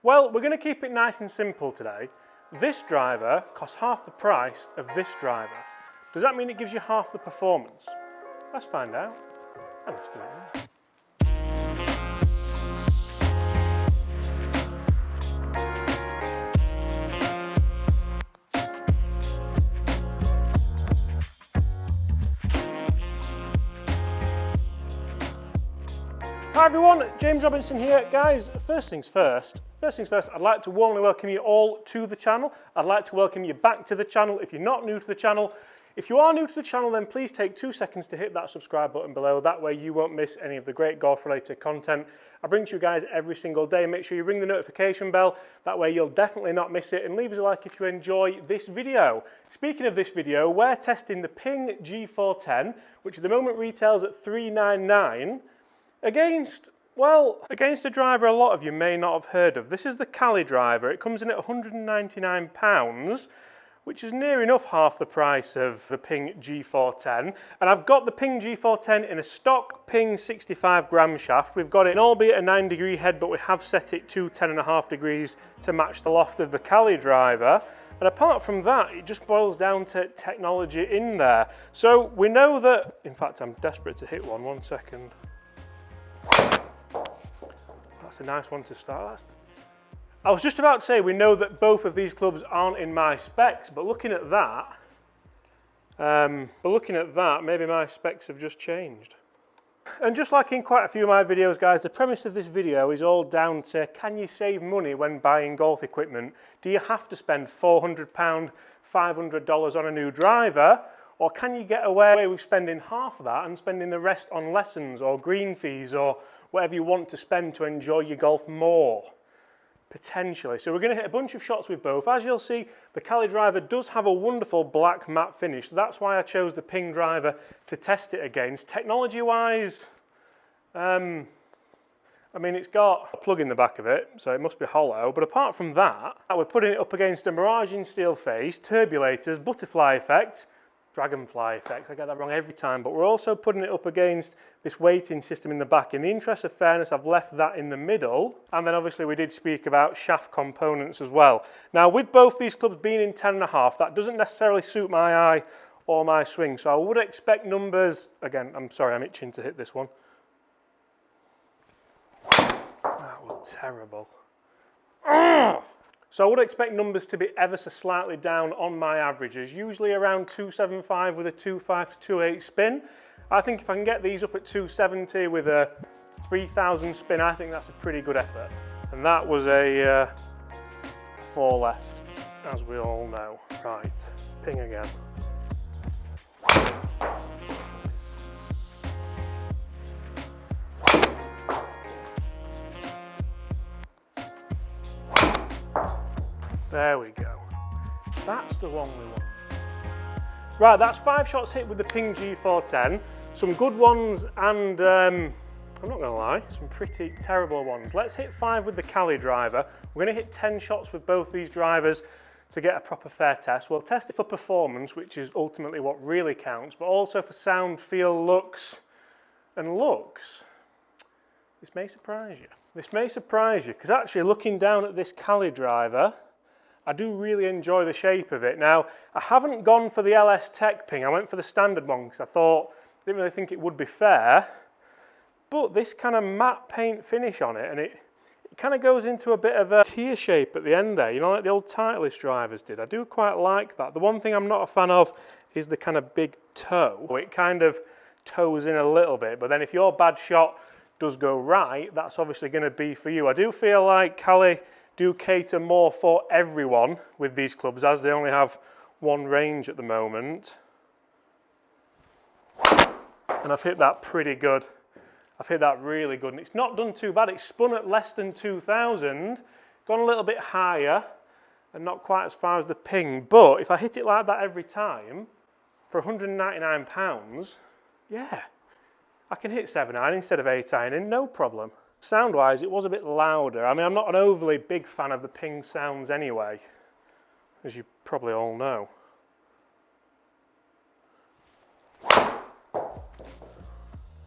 Well, we're going to keep it nice and simple today. This driver costs half the price of this driver. Does that mean it gives you half the performance? Let's find out. And let's do it now. Hi everyone, James Robinson here. Guys, first things first, I'd like to warmly welcome you all to the channel. I'd like to welcome you back to the channel if you're not new to the channel. If you are new to the channel, then please take 2 seconds to hit that subscribe button below. That way you won't miss any of the great golf related content I bring to you guys every single day. Make sure you ring the notification bell. That way you'll definitely not miss it. And leave us a like if you enjoy this video. Speaking of this video, we're testing the Ping G410, which at the moment retails at $399. Against a driver a lot of you may not have heard of. This is the Caley driver. It comes in at £199, which is near enough half the price of the Ping G410. And I've got the Ping G410 in a stock Ping 65 gram shaft. We've got it in albeit a 9-degree head, but we have set it to 10.5 degrees to match the loft of the Caley driver. And apart from that, it just boils down to technology in there. So we know that, in fact, I'm desperate to hit one second. That's a nice one to start. I was just about to say we know that both of these clubs aren't in my specs, but looking at that, maybe my specs have just changed. And just like in quite a few of my videos, guys, the premise of this video is all down to, can you save money when buying golf equipment? Do you have to spend £400, $500 on a new driver? Or can you get away with spending half of that and spending the rest on lessons or green fees or whatever you want to spend to enjoy your golf more? Potentially. So we're going to hit a bunch of shots with both. As you'll see, the Caley driver does have a wonderful black matte finish. That's why I chose the Ping driver to test it against. Technology-wise, I mean, it's got a plug in the back of it, so it must be hollow. But apart from that, we're putting it up against a Miraging steel face, turbulators, butterfly effect, dragonfly effect, I get that wrong every time, but we're also putting it up against this weighting system in the back. In the interest of fairness, I've left that in the middle, and then obviously we did speak about shaft components as well. Now, with both these clubs being in 10.5, that doesn't necessarily suit my eye or my swing, so I would expect numbers, again, I'm sorry, I'm itching to hit this one. That was terrible. So I would expect numbers to be ever so slightly down on my averages, usually around 275 with a 2.5 to 2.8 spin. I think if I can get these up at 270 with a 3,000 spin, I think that's a pretty good effort. And that was a 4 left, as we all know. Right, Ping again. There we go. That's the one we want. Right, that's 5 shots hit with the Ping G410. Some good ones and, I'm not going to lie, some pretty terrible ones. Let's hit 5 with the Caley driver. We're going to hit 10 shots with both these drivers to get a proper fair test. We'll test it for performance, which is ultimately what really counts, but also for sound, feel, looks, and looks. This may surprise you. This may surprise you, because actually looking down at this Caley driver, I do really enjoy the shape of it. Now, I haven't gone for the LS Tech Ping. I went for the standard one because I didn't really think it would be fair. But this kind of matte paint finish on it, and it kind of goes into a bit of a tear shape at the end there, you know, like the old Titleist drivers did. I do quite like that. The one thing I'm not a fan of is the kind of big toe. It kind of toes in a little bit, but then if your bad shot does go right, that's obviously going to be for you. I do feel like Caley do cater more for everyone with these clubs, as they only have one range at the moment. And I've hit that pretty good. I've hit that really good, and it's not done too bad. It's spun at less than 2,000, gone a little bit higher, and not quite as far as the Ping. But if I hit it like that every time, for £199, yeah, I can hit 7-iron instead of 8-iron in no problem. Sound-wise, it was a bit louder. I mean, I'm not an overly big fan of the Ping sounds anyway, as you probably all know.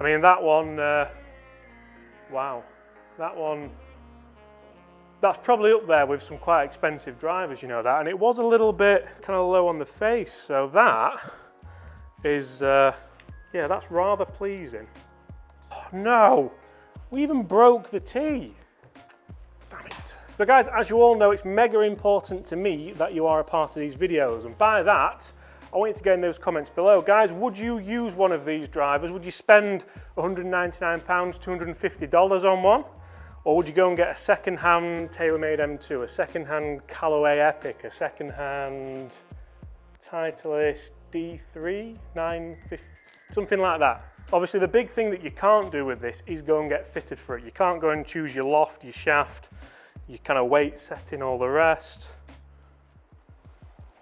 I mean, that one, wow, that one That's probably up there with some quite expensive drivers, you know that, and it was a little bit kind of low on the face, so that is, yeah, that's rather pleasing. Oh, no, we even broke the tee. Damn it. So guys, as you all know, it's mega important to me that you are a part of these videos, and by that, I want you to get in those comments below. Guys, would you use one of these drivers? Would you spend £199, $250 on one? Or would you go and get a second-hand TaylorMade M2, a second-hand Callaway Epic, a second-hand Titleist D3, 950, something like that? Obviously, the big thing that you can't do with this is go and get fitted for it. You can't go and choose your loft, your shaft, your kind of weight setting, all the rest.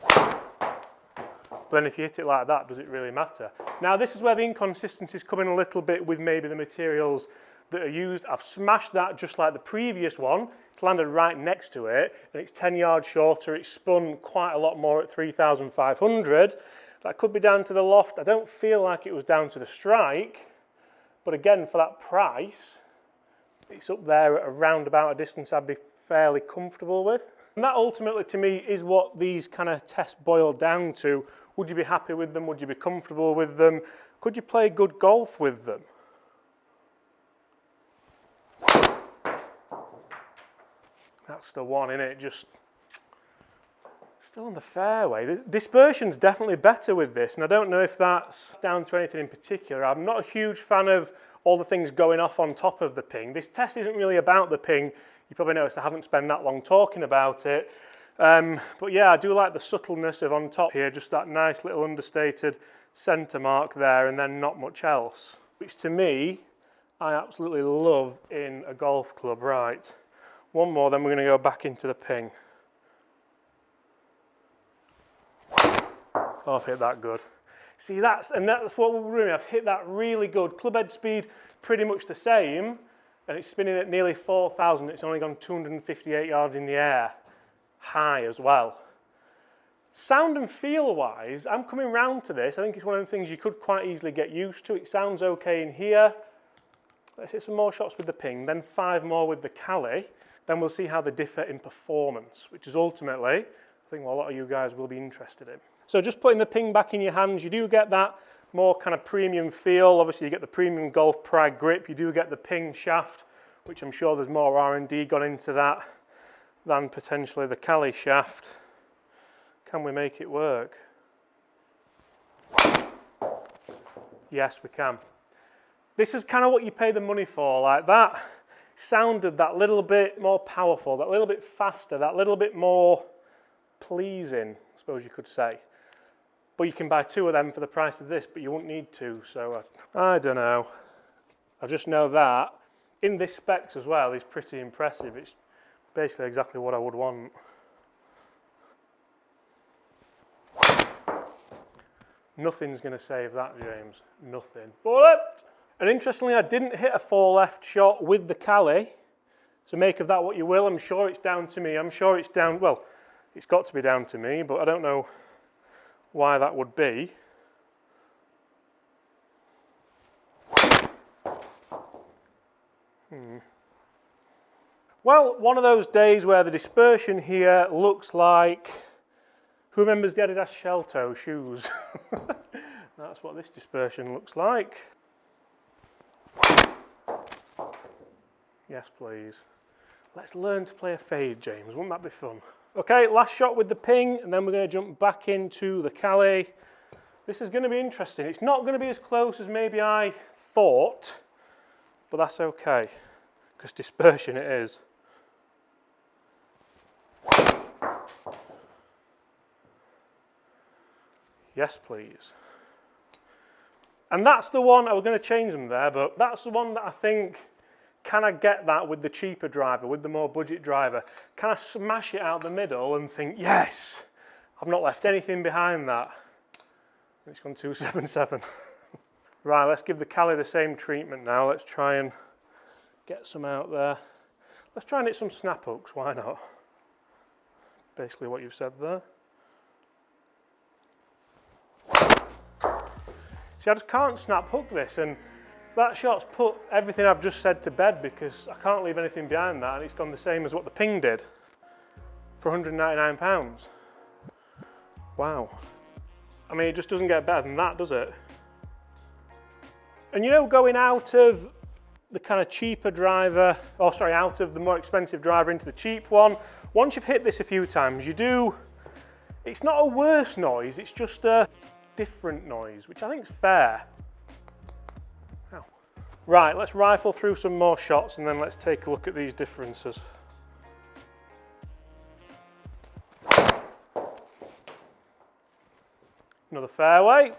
But then if you hit it like that, does it really matter? Now, this is where the inconsistencies come in a little bit with maybe the materials that are used. I've smashed that just like the previous one. It's landed right next to it, and it's 10 yards shorter. It's spun quite a lot more at 3,500. That could be down to the loft. I don't feel like it was down to the strike, but again, for that price, it's up there at around about a distance I'd be fairly comfortable with. And that ultimately, to me, is what these kind of tests boil down to. Would you be happy with them? Would you be comfortable with them? Could you play good golf with them? That's the one, innit? Just still on the fairway. The dispersion's definitely better with this, and I don't know if that's down to anything in particular. I'm not a huge fan of all the things going off on top of the ping. This test isn't really about the ping. You probably noticed I haven't spent that long talking about it. But yeah, I do like the subtleness of on top here, just that nice little understated centre mark there, and then not much else. Which to me, I absolutely love in a golf club. Right. One more, then we're going to go back into the ping. Oh, I've hit that good. See, that's what we're doing. I've hit that really good. Club head speed, pretty much the same, and it's spinning at nearly 4,000. It's only gone 258 yards in the air, high as well. Sound and feel-wise, I'm coming round to this. I think it's one of the things you could quite easily get used to. It sounds okay in here. Let's hit some more shots with the ping, then 5 more with the Caley. Then we'll see how they differ in performance, which is ultimately, I think, what a lot of you guys will be interested in. So just putting the ping back in your hands, you do get that more kind of premium feel. Obviously, you get the premium Golf Pride grip. You do get the ping shaft, which I'm sure there's more R&D gone into that than potentially the Caley shaft. Can we make it work? Yes, we can. This is kind of what you pay the money for, like that. Sounded that little bit more powerful, that little bit faster, that little bit more pleasing, I suppose you could say. But you can buy 2 of them for the price of this, but you wouldn't need to, so I don't know. I just know that in this specs as well is pretty impressive. It's basically exactly what I would want. Nothing's going to save that, James. Nothing. 4 left! And interestingly, I didn't hit a 4 left shot with the Caley. So make of that what you will. I'm sure it's down to me. I'm sure it's down, well, it's got to be down to me, but I don't know why that would be. Well, one of those days where the dispersion here looks like, who remembers the Adidas shell toe shoes? That's what this dispersion looks like. Yes, please. Let's learn to play a fade, James. Wouldn't that be fun? Okay, last shot with the ping, and then we're going to jump back into the Caley. This is going to be interesting. It's not going to be as close as maybe I thought, but that's okay, because dispersion it is. Yes, please. And that's the one, I was going to change them there, but that's the one that I think, can I get that with the cheaper driver, with the more budget driver? Can I smash it out the middle and think, yes, I've not left anything behind that? And it's gone 277. Right, let's give the Caley the same treatment now. Let's try and get some out there. Let's try and hit some snap hooks, why not? Basically what you've said there. See, I just can't snap hook this, and That shot's put everything I've just said to bed, because I can't leave anything behind that, and it's gone the same as what the Ping did for £199. Wow. I mean, it just doesn't get better than that, does it? And you know, going out of the kind of cheaper driver, oh sorry, out of the more expensive driver into the cheap one, once you've hit this a few times, you do, it's not a worse noise, it's just a different noise, which I think is fair. Ow. Right, let's rifle through some more shots and then let's take a look at these differences. Another fairway.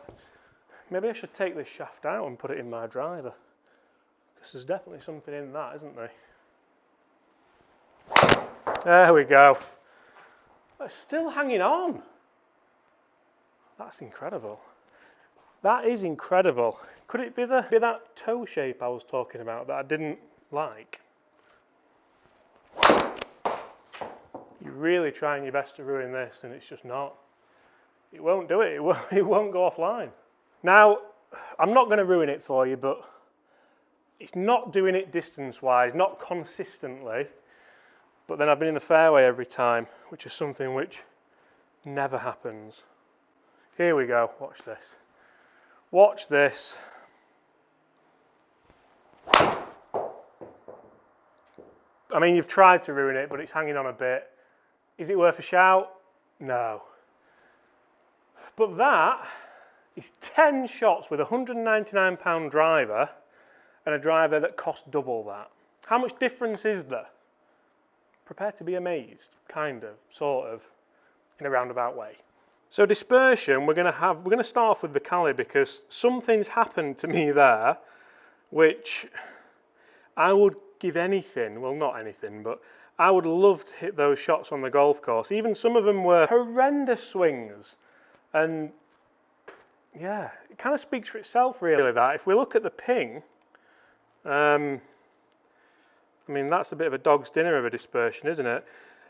Maybe I should take this shaft out and put it in my driver, because there's definitely something in that, isn't there? There we go. It's still hanging on. That's incredible. That is incredible. Could it be that toe shape I was talking about that I didn't like? You're really trying your best to ruin this, and it's just not. It won't do it. It won't go offline. Now, I'm not going to ruin it for you, but it's not doing it distance-wise, not consistently. But then I've been in the fairway every time, which is something which never happens. Here we go. Watch this. Watch this. I mean, you've tried to ruin it, but it's hanging on a bit. Is it worth a shout? No. But that is 10 shots with a £199 driver and a driver that costs double that. How much difference is there? Prepare to be amazed, kind of, sort of, in a roundabout way. So dispersion, we're going to start off with the Caley, because something's happened to me there, which I would give anything, well not anything, but I would love to hit those shots on the golf course. Even some of them were horrendous swings. And yeah, it kind of speaks for itself really, that. If we look at the Ping, I mean, that's a bit of a dog's dinner of a dispersion, isn't it?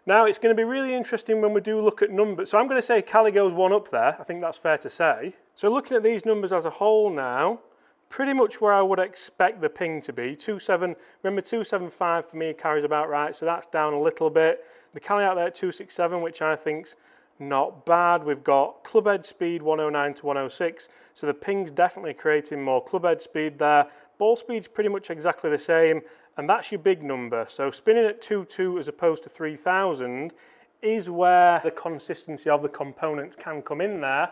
Now, it's going to be really interesting when we do look at numbers. So I'm going to say Caley goes one up there. I think that's fair to say. So looking at these numbers as a whole now, pretty much where I would expect the Ping to be. 2.7, remember 2.75 for me carries about right, so that's down a little bit. The Caley out there at 2.67, which I think's not bad. We've got clubhead speed 109 to 106, so the Ping's definitely creating more clubhead speed there. Ball speed's pretty much exactly the same, and that's your big number. So spinning at 2.2 as opposed to 3,000 is where the consistency of the components can come in there.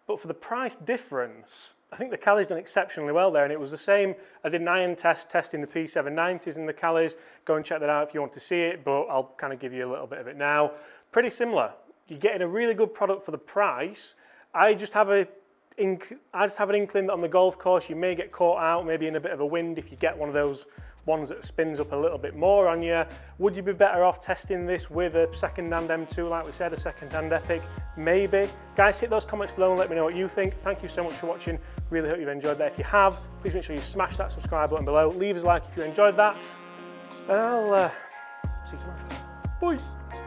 But for the price difference, I think the Caley's done exceptionally well there, and it was the same. I did an iron test testing the P790s and the Caley's. Go and check that out if you want to see it, but I'll kind of give you a little bit of it now. Pretty similar. You're getting a really good product for the price. I just have an inkling that on the golf course you may get caught out, maybe in a bit of a wind if you get one of those ones that spins up a little bit more on you. Would you be better off testing this with a second-hand M2, like we said, a second-hand Epic? Maybe. Guys, hit those comments below and let me know what you think. Thank you so much for watching. Really hope you've enjoyed that. If you have, please make sure you smash that subscribe button below. Leave us a like if you enjoyed that. And I'll see you tomorrow. Bye.